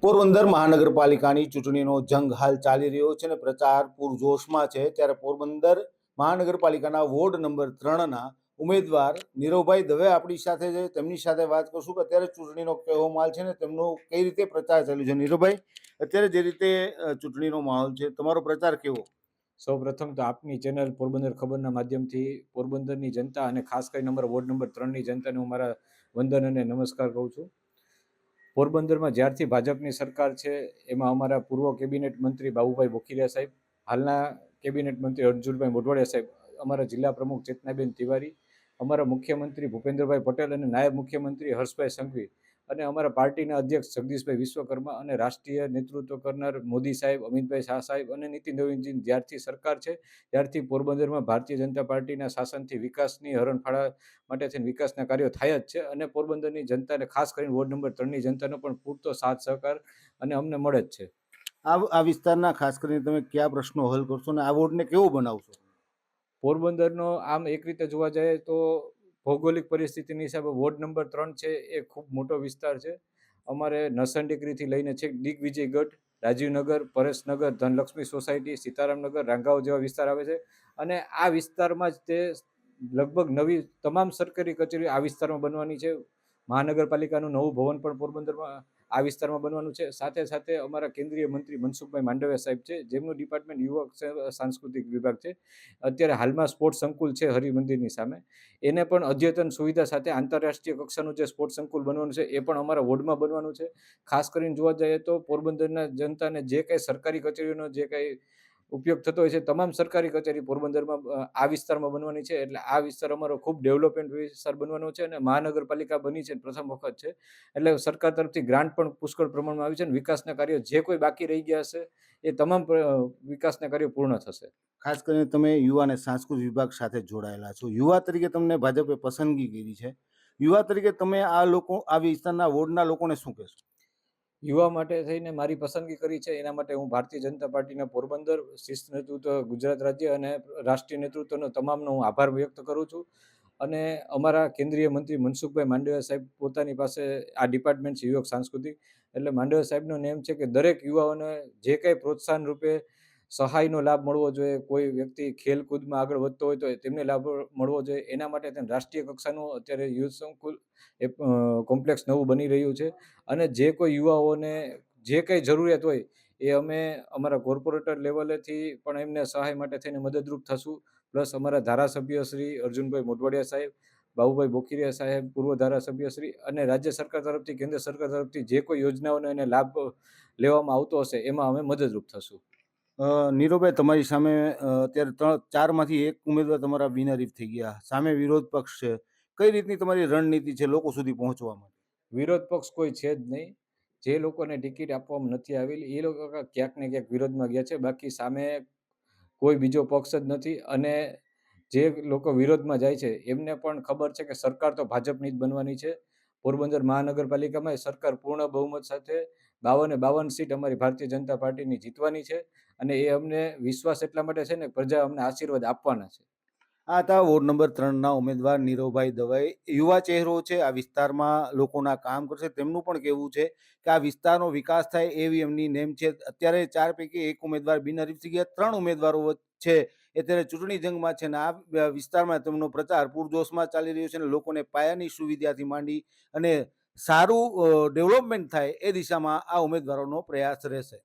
પોરબંદર મહાનગરપાલિકાની ચૂંટણીનો જંગ હાલ ચાલી રહ્યો છે અને પ્રચાર પૂરજોશમાં છે. ત્યારે પોરબંદર મહાનગરપાલિકાના વોર્ડ નંબર 3ના ઉમેદવાર નીરવભાઈ દવે આપણી સાથે છે. તેમની સાથે વાત કરશું કે અત્યારે ચૂંટણીનો કેવો માહોલ છે ને તેમનો કઈ રીતે પ્રચાર ચાલ્યો છે. નીરવભાઈ, અત્યારે જે રીતે ચૂંટણીનો માહોલ છે, તમારો પ્રચાર કેવો? સૌપ્રથમ તો આપની ચેનલ પોરબંદર ખબરના માધ્યમથી પોરબંદરની જનતા અને ખાસ કરીને વોર્ડ નંબર 3ની જનતાને હું મારા વંદન અને નમસ્કાર કહું છું. પોરબંદરમાં જ્યારથી ભાજપની સરકાર છે એમાં અમારા પૂર્વ કેબિનેટ મંત્રી બાબુભાઈ બોખીરિયા સાહેબ, હાલના કેબિનેટ મંત્રી અર્જુનભાઈ મોઢવાડિયા સાહેબ, અમારા જિલ્લા પ્રમુખ ચેતનાબેન તિવારી, અમારા મુખ્યમંત્રી ભૂપેન્દ્રભાઈ પટેલ અને નાયબ મુખ્યમંત્રી હર્ષભાઈ સંઘવી અને અમારા પાર્ટીના અધ્યક્ષ જગદીશભાઈ વિશ્વકર્મા અને રાષ્ટ્રીય નેતૃત્વ કરનાર મોદી સાહેબ, અમિતભાઈ શાહ સાહેબ અને નીતિન નવીનજી જ્યારથી સરકાર છે ત્યારથી પોરબંદરમાં ભારતીય જનતા પાર્ટીના શાસનથી વિકાસની હરણફાળા માટે થઈને વિકાસના કાર્યો થયા જ છે અને પોરબંદરની જનતાને ખાસ કરીને વોર્ડ નંબર 3ની જનતાનો પણ પૂરતો સાથ સહકાર અને અમને મળે જ છે. આ વિસ્તારના ખાસ કરીને તમે કયા પ્રશ્નો હલ કરશો અને આ વોર્ડને કેવો બનાવશો? પોરબંદરનો આમ એક રીતે જોવા જઈએ તો ભૌગોલિક પરિસ્થિતિની હિસાબે વોર્ડ નંબર 3 છે એ ખૂબ મોટો વિસ્તાર છે. અમારે નસન ટેકરીથી લઈને છેક દિગ્વિજયગઢ, રાજીવનગર, પરેશનગર, ધનલક્ષ્મી સોસાયટી, સીતારામનગર, રાંગાવ જેવા વિસ્તાર આવે છે અને આ વિસ્તારમાં જ તે લગભગ નવી તમામ સરકારી કચેરીઓ આ વિસ્તારમાં બનવાની છે. મહાનગરપાલિકાનું નવું ભવન પણ પોરબંદરમાં આ વિસ્તારમાં બનવાનું છે. સાથે સાથે અમારા કેન્દ્રીય મંત્રી મનસુખભાઈ માંડવિયા સાહેબ છે, જેમનું ડિપાર્ટમેન્ટ યુવક સાંસ્કૃતિક વિભાગ છે. અત્યારે હાલમાં સ્પોર્ટ્સ સંકુલ છે હરિમંદિરની સામે, એને પણ અદ્યતન સુવિધા સાથે આંતરરાષ્ટ્રીય કક્ષાનું જે સ્પોર્ટ્સ સંકુલ બનવાનું છે એ પણ અમારા વોર્ડમાં બનવાનું છે. ખાસ કરીને જોવા જઈએ તો પોરબંદરના જનતાને જે કંઈ સરકારી કચેરીઓનો જે કંઈ ઉપયોગ થતો હોય છે, તમામ સરકારી કચેરી પોરબંદરમાં આ વિસ્તારમાં બનવાની છે. એટલે આ વિસ્તાર અમારો ખૂબ ડેવલપમેન્ટ વિસ્તાર બનવાનો છે અને મહાનગરપાલિકા બની છે પ્રથમ વખત છે. એટલે સરકાર તરફથી ગ્રાન્ટ પણ પુષ્કળ પ્રમાણમાં આવી છે અને વિકાસના કાર્યો જે કોઈ બાકી રહી ગયા હશે એ તમામ વિકાસના કાર્યો પૂર્ણ થશે. ખાસ કરીને તમે યુવા અને સાંસ્કૃતિક વિભાગ સાથે જોડાયેલા છો. યુવા તરીકે તમને ભાજપે પસંદગી કરી છે. યુવા તરીકે તમે આ વિસ્તારના વોર્ડના લોકોને શું કહેશો? યુવા માટે થઈને મારી પસંદગી કરી છે એના માટે હું ભારતીય જનતા પાર્ટીના પોરબંદર શિસ્ત નેતૃત્વ, ગુજરાત રાજ્ય અને રાષ્ટ્રીય નેતૃત્વનો તમામનો હું આભાર વ્યક્ત કરું છું. અને અમારા કેન્દ્રીય મંત્રી મનસુખભાઈ માંડવિયા સાહેબ પોતાની પાસે આ ડિપાર્ટમેન્ટ છે યુવક સાંસ્કૃતિક, એટલે માંડવિયા સાહેબનો નેમ છે કે દરેક યુવાઓને જે કંઈ પ્રોત્સાહન રૂપે સહાયનો લાભ મળવો જોઈએ, કોઈ વ્યક્તિ ખેલકૂદમાં આગળ વધતો હોય તો તેમને લાભ મળવો જોઈએ. એના માટે તેને રાષ્ટ્રીય કક્ષાનું અત્યારે યુથ સંકુલ એ કોમ્પ્લેક્સ નવું બની રહ્યું છે અને જે કોઈ યુવાઓને જે કંઈ જરૂરિયાત હોય એ અમે અમારા કોર્પોરેટર લેવલેથી પણ એમને સહાય માટે થઈને મદદરૂપ થશું. પ્લસ અમારા ધારાસભ્ય શ્રી અર્જુનભાઈ મોઢવાડિયા સાહેબ, બાબુભાઈ બોખીરિયા સાહેબ, પૂર્વ ધારાસભ્ય શ્રી અને રાજ્ય સરકાર તરફથી, કેન્દ્ર સરકાર તરફથી જે કોઈ યોજનાઓનો એને લાભ લેવામાં આવતો હશે એમાં અમે મદદરૂપ થશું. નીરવભાઈ, તમારી સામે અત્યારે ચારમાંથી એક ઉમેદવાર તમારા બિનહરીફ થઈ ગયા. સામે વિરોધ પક્ષ છે. કઈ રીતની તમારી રણનીતિ છે લોકો સુધી પહોંચવા માટે? વિરોધ પક્ષ કોઈ છે જ નહીં. જે લોકોને ટિકિટ આપવામાં નથી આવેલી એ લોકો ક્યાંક ને ક્યાંક વિરોધમાં ગયા છે. બાકી સામે કોઈ બીજો પક્ષ જ નથી અને જે લોકો વિરોધમાં જાય છે એમને પણ ખબર છે કે સરકાર તો ભાજપની જ બનવાની છે. પોરબંદર મહાનગરપાલિકામાં સરકાર પૂર્ણ બહુમત સાથે 52 સીટ અમારી ભારતીય જનતા પાર્ટીની જીતવાની છે અને એ અમને વિશ્વાસ એટલા માટે છે ને પ્રજા અમને આશીર્વાદ આપવાના છે. આ હતા વોર્ડ નંબર 3ના ઉમેદવાર નીરવભાઈ દવે. યુવા ચહેરો છે, આ વિસ્તારમાં લોકોના કામ કરશે. તેમનું પણ કહેવું છે કે આ વિસ્તારનો વિકાસ થાય એવી એમની નેમ છે. અત્યારે 4 પૈકી 1 ઉમેદવાર બિનહરીફ થઈ ગયા. 3 ઉમેદવારો છે એ અત્યારે ચૂંટણી જંગમાં છે અને આ વિસ્તારમાં તેમનો પ્રચાર પૂરજોશમાં ચાલી રહ્યો છે અને લોકોને પાયાની સુવિધાથી માંડી અને સારું ડેવલપમેન્ટ થાય એ દિશામાં આ ઉમેદવારોનો પ્રયાસ રહેશે.